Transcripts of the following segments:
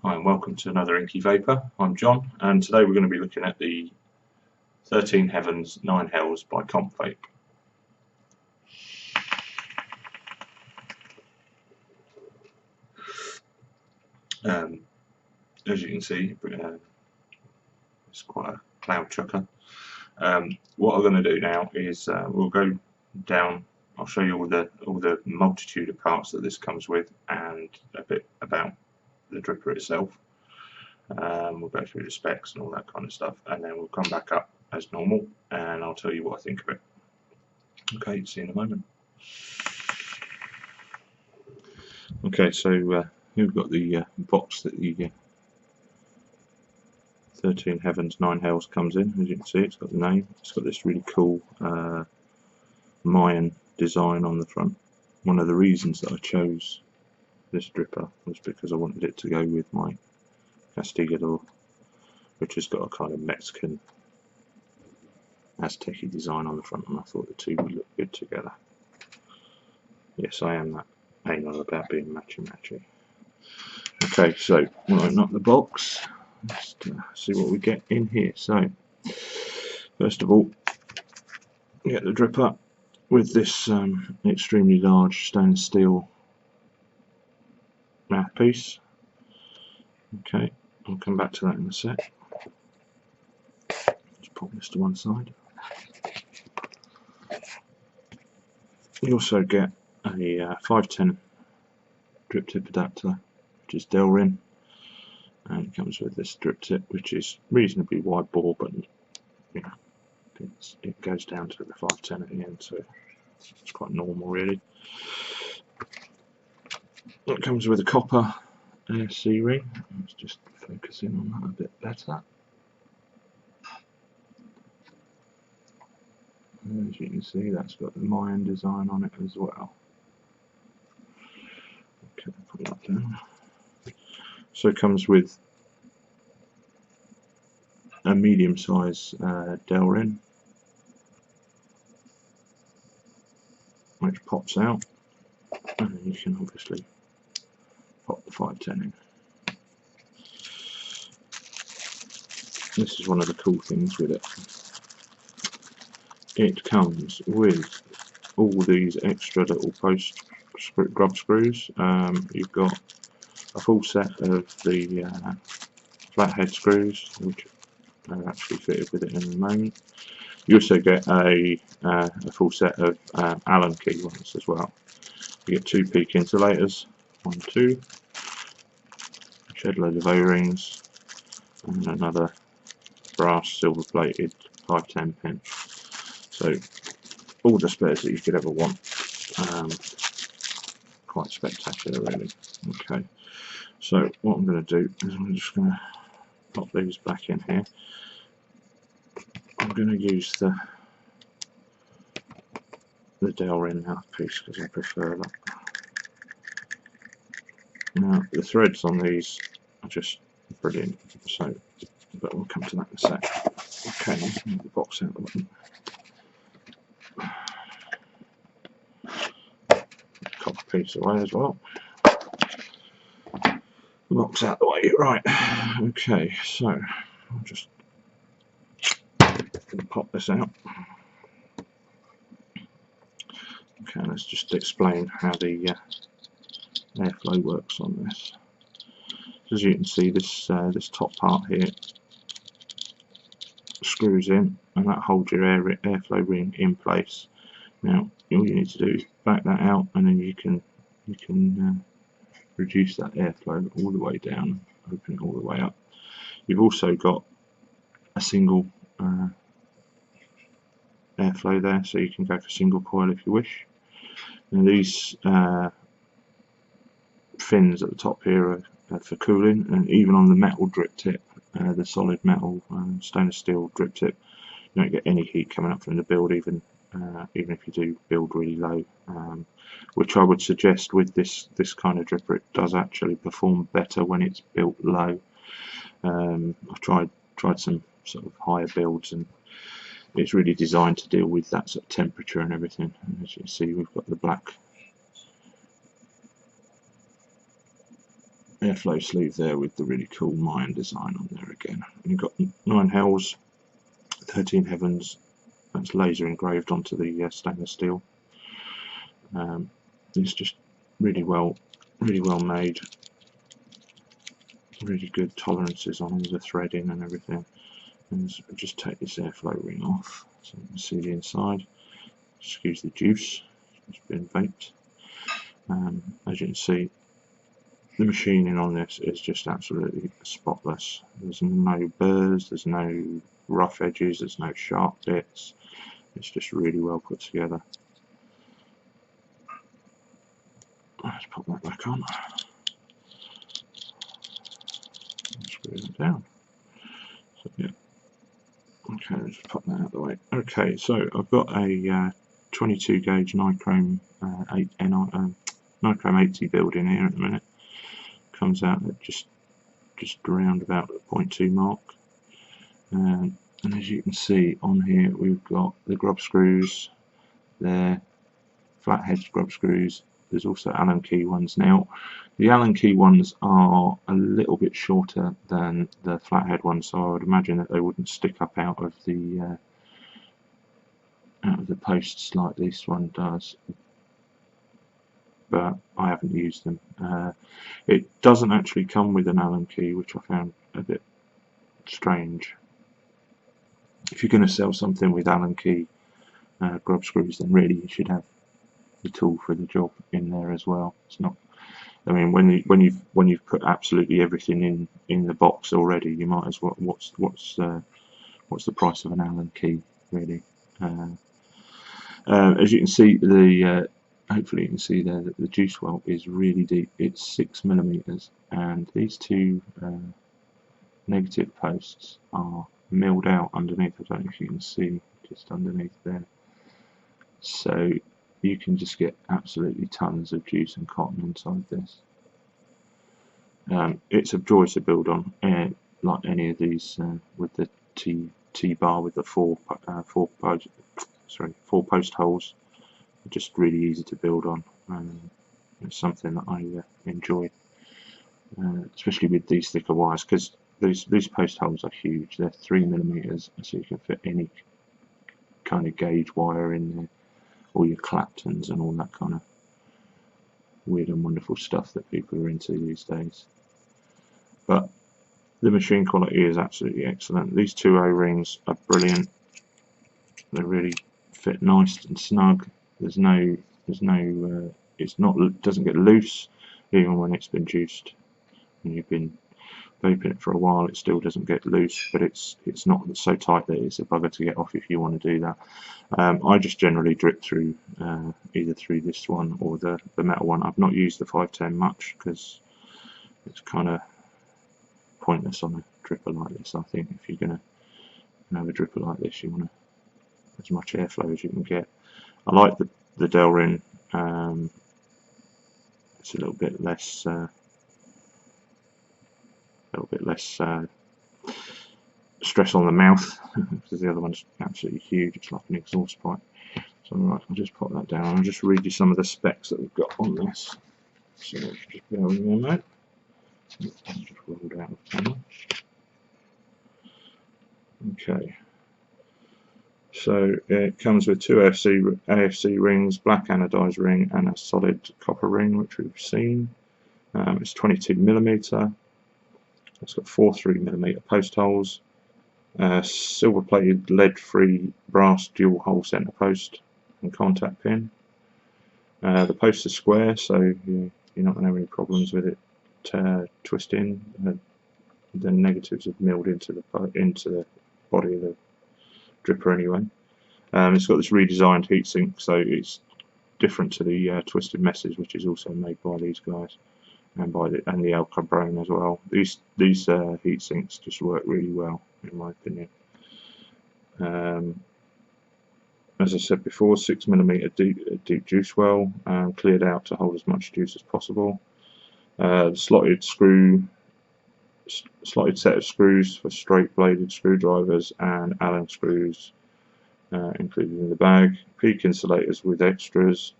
Hi and welcome to another Inky Vaper. I'm John, and today we're going to be looking at the 13 Heavens 9 Hells by Compvape. As you can see, it's quite a cloud chucker. What I'm going to do now is we'll go down. I'll show you all the multitude of parts that this comes with, and a bit about the dripper itself. We'll go through the specs and all that kind of stuff, and then we'll come back up as normal and I'll tell you what I think of it. Okay, see you in a moment. Okay, so here we've got the box that the 13 Heavens 9 Hells comes in. As you can see, it's got the name, it's got this really cool Mayan design on the front. One of the reasons that I chose this dripper was because I wanted it to go with my Castigador, which has got a kind of Mexican Aztec design on the front, and I thought the two would look good together. Yes, I am that anal about being matchy. Okay, so we'll open up the box. Let's see what we get in here. So, first of all, we get the dripper with this extremely large stainless steel mouthpiece. Okay, I'll come back to that in a sec. Just pop this to one side. You also get a 510 drip tip adapter, which is Delrin, and it comes with this drip tip, which is reasonably wide bore, but you know, it goes down to the 510 at the end, so it's quite normal really. It comes with a copper C ring. Let's just focus in on that a bit better. As you can see, that's got the Mayan design on it as well. Okay, put that down. So it comes with a medium size Delrin, which pops out, and then you can obviously pop the 510 in. This is one of the cool things with it. It comes with all these extra little post grub screws. You've got a full set of the flathead screws, which are actually fitted with it in a moment. You also get a full set of Allen key ones as well. You get 2 peak insulators, 1, 2, a shed load of O-rings, and another brass silver plated 510 pin. So all the spares that you could ever want. Quite spectacular really. Okay, so what I'm going to do is I'm just going to pop these back in here. I'm going to use the Delrin mouthpiece because I prefer that. Now the threads on these are just brilliant, so but we'll come to that in a sec. Okay, let's move the box out of the way. Copper piece away as well. The box out the way, right. Okay, so I'll just pop this out. Okay, let's just explain how the airflow works on this. As you can see, this top part here screws in, and that holds your airflow ring in place. Now, all you need to do is back that out, and then you can reduce that airflow all the way down, open it all the way up. You've also got a single airflow there, so you can go for single coil if you wish. Now these fins at the top here are for cooling, and even on the metal drip tip, the solid metal stainless steel drip tip, you don't get any heat coming up from the build, even if you do build really low, which I would suggest with this kind of dripper. It does actually perform better when it's built low. I've tried some sort of higher builds, and it's really designed to deal with that sort of temperature and everything. And as you can see, we've got the black airflow sleeve there with the really cool Mayan design on there again. And you've got 9 hells, 13 heavens. That's laser engraved onto the stainless steel. It's just really well made. Really good tolerances on all the threading and everything. And just take this airflow ring off so you can see the inside. Excuse the juice, it's been vaped. As you can see, the machining on this is just absolutely spotless. There's no burrs, there's no rough edges, there's no sharp bits. It's just really well put together. Let's pop that back on. Screw that down. So, yeah. Okay, let's pop that out of the way. Okay, so I've got a 22 gauge nichrome 80 build in here at the minute. Comes out at just around about the 0.2 mark. And as you can see on here, we've got the grub screws there, flathead grub screws. There's also Allen key ones. Now, the Allen key ones are a little bit shorter than the flathead ones, so I would imagine that they wouldn't stick up out of the posts like this one does. But I haven't used them. It doesn't actually come with an Allen key, which I found a bit strange. If you're going to sell something with Allen key grub screws, then really you should have the tool for the job in there as well. It's not. I mean, when you've put absolutely everything in the box already, you might as well. What's the price of an Allen key, really? As you can see, hopefully you can see there that the juice well is really deep. It's 6 mm, and these two negative posts are milled out underneath. I don't know if you can see just underneath there. So you can just get absolutely tons of juice and cotton inside this. It's a joy to build on, like any of these with the T-bar with the four post holes. Just really easy to build on. It's something that I enjoy, especially with these thicker wires, because these post holes are huge. They're 3 mm, so you can fit any kind of gauge wire in there, all your Claptons and all that kind of weird and wonderful stuff that people are into these days. But the machine quality is absolutely excellent. These two O-rings are brilliant. They really fit nice and snug. There's no it doesn't get loose even when it's been juiced. When you've been vaping it for a while, it still doesn't get loose, but it's not so tight that it's a bugger to get off if you want to do that. I just generally drip through either through this one or the metal one. I've not used the 510 much because it's kind of pointless on a dripper like this. I think if you're going to have a dripper like this, you want as much airflow as you can get. I like the Delrin. It's a little bit less stress on the mouth because the other one's absolutely huge. It's like an exhaust pipe. So right, I'll just pop that down. I'll just read you some of the specs that we've got on this. So just bear with me a minute. I'll just rolled out of camera. Okay. So it comes with two AFC rings, black anodized ring, and a solid copper ring, which we've seen. It's 22 mm. It's got 4 3mm post holes, silver-plated lead-free brass dual-hole centre post and contact pin. The post is square, so you're not going to have any problems with it twisting. The negatives have milled into the body of the dripper anyway. It's got this redesigned heatsink, so it's different to the Twisted Messes, which is also made by these guys, and the El Cabron as well. These heat sinks just work really well, in my opinion. As I said before, 6 mm deep juice well, cleared out to hold as much juice as possible. Slotted set of screws for straight bladed screwdrivers and Allen screws included in the bag. Peak insulators with extras.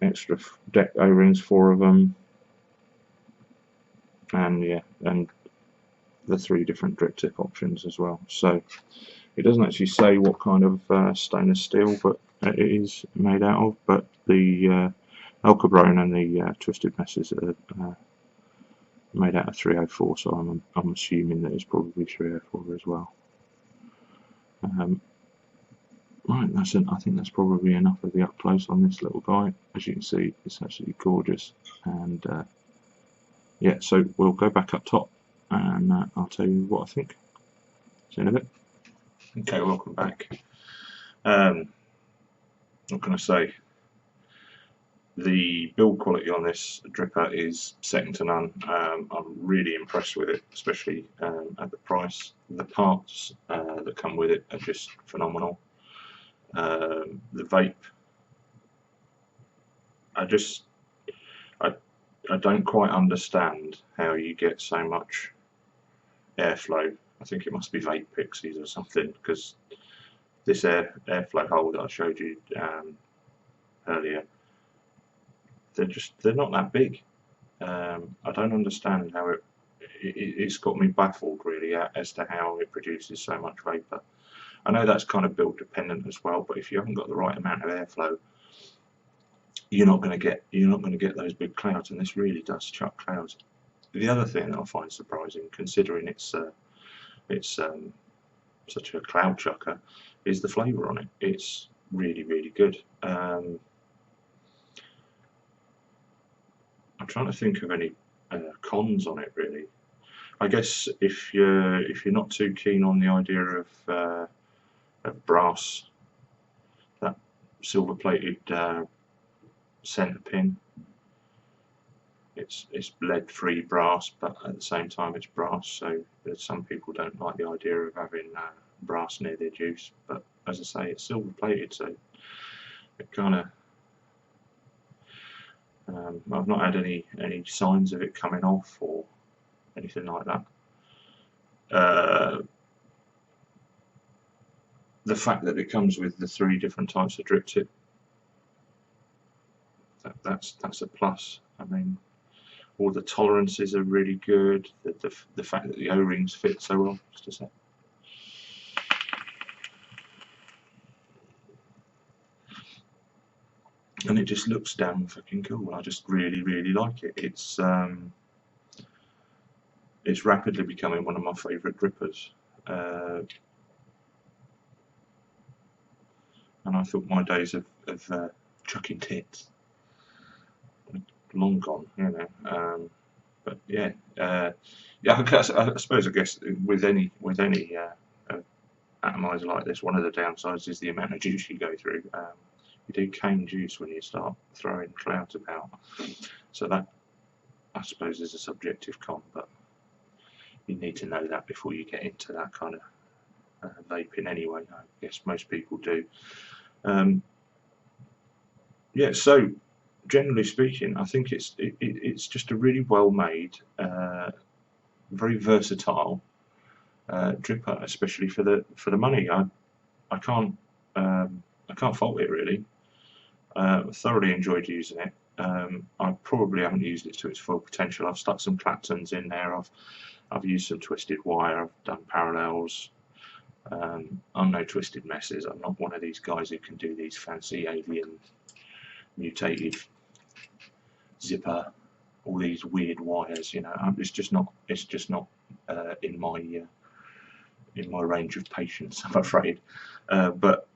extra deck O-rings, 4 of them, and yeah, and the 3 different drip tip options as well. So it doesn't actually say what kind of stainless steel but it is made out of, but the Alcabrone and the twisted messes are made out of 304, so I'm assuming that it's probably 304 as well. Right, I think that's probably enough of the up close on this little guy. As you can see, it's absolutely gorgeous, and yeah, so we'll go back up top and I'll tell you what I think. See you in a bit. Okay, welcome back. What can I say? The build quality on this dripper is second to none. I'm really impressed with it, especially at the price. The parts that come with it are just phenomenal. The vape, I don't quite understand how you get so much airflow. I think it must be vape pixies or something, because this airflow hole that I showed you earlier, they're not that big. I don't understand how it's got me baffled really as to how it produces so much vapor. I know that's kind of build dependent as well, but if you haven't got the right amount of airflow, you're not going to get those big clouds, and this really does chuck clouds. The other thing that I find surprising, considering it's such a cloud chucker, is the flavour on it. It's really, really good. I'm trying to think of any cons on it really. I guess if you're not too keen on the idea of brass, that silver plated centre pin, it's lead free brass, but at the same time it's brass, so some people don't like the idea of having brass near their juice, but as I say, it's silver plated, so it kind of I've not had any signs of it coming off or anything like that. The fact that it comes with the 3 different types of drip tip, that's a plus. I mean, all the tolerances are really good. The fact that the O-rings fit so well. Just a sec. And it just looks damn fucking cool. I just really, really like it. It's rapidly becoming one of my favourite drippers. And I thought my days of chucking tits were long gone, you know. But yeah, yeah. I suppose with any atomizer like this, one of the downsides is the amount of juice you go through. You do cane juice when you start throwing clouds about, so that I suppose is a subjective con, but you need to know that before you get into that kind of vaping anyway. I guess most people do. Yeah, so generally speaking, I think it's just a really well made, very versatile dripper, especially for the money. I can't fault it really. Thoroughly enjoyed using it. I probably haven't used it to its full potential. I've stuck some Claptons in there. I've used some twisted wire. I've done parallels. I'm no twisted messes. I'm not one of these guys who can do these fancy alien mutated zipper, all these weird wires. You know, it's just not in my range of patience, I'm afraid. But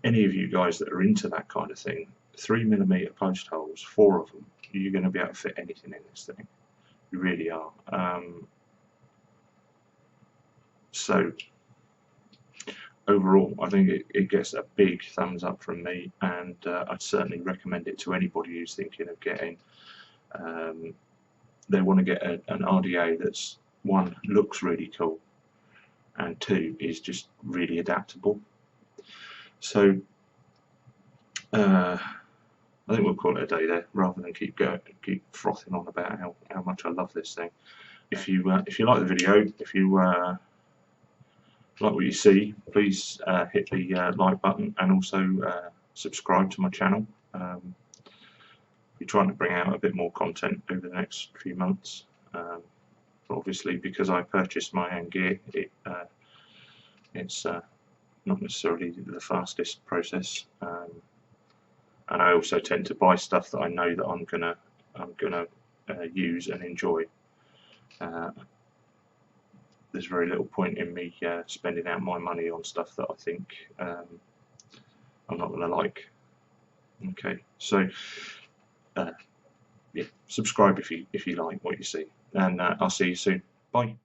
any of you guys that are into that kind of thing, 3mm post holes, 4 of them, you're going to be able to fit anything in this thing. You really are. So overall, I think it gets a big thumbs up from me, and I'd certainly recommend it to anybody who's thinking of getting. They want to get an RDA that's, 1, looks really cool, and 2, is just really adaptable. So I think we'll call it a day there, rather than keep frothing on about how much I love this thing. If you like the video, if you like what you see, please hit the like button, and also subscribe to my channel. We're trying to bring out a bit more content over the next few months. But obviously, because I purchased my own gear, it's not necessarily the fastest process, and I also tend to buy stuff that I know that I'm gonna use and enjoy. There's very little point in me spending out my money on stuff that I think I'm not gonna like. Okay, so yeah, subscribe if you like what you see, and I'll see you soon. Bye.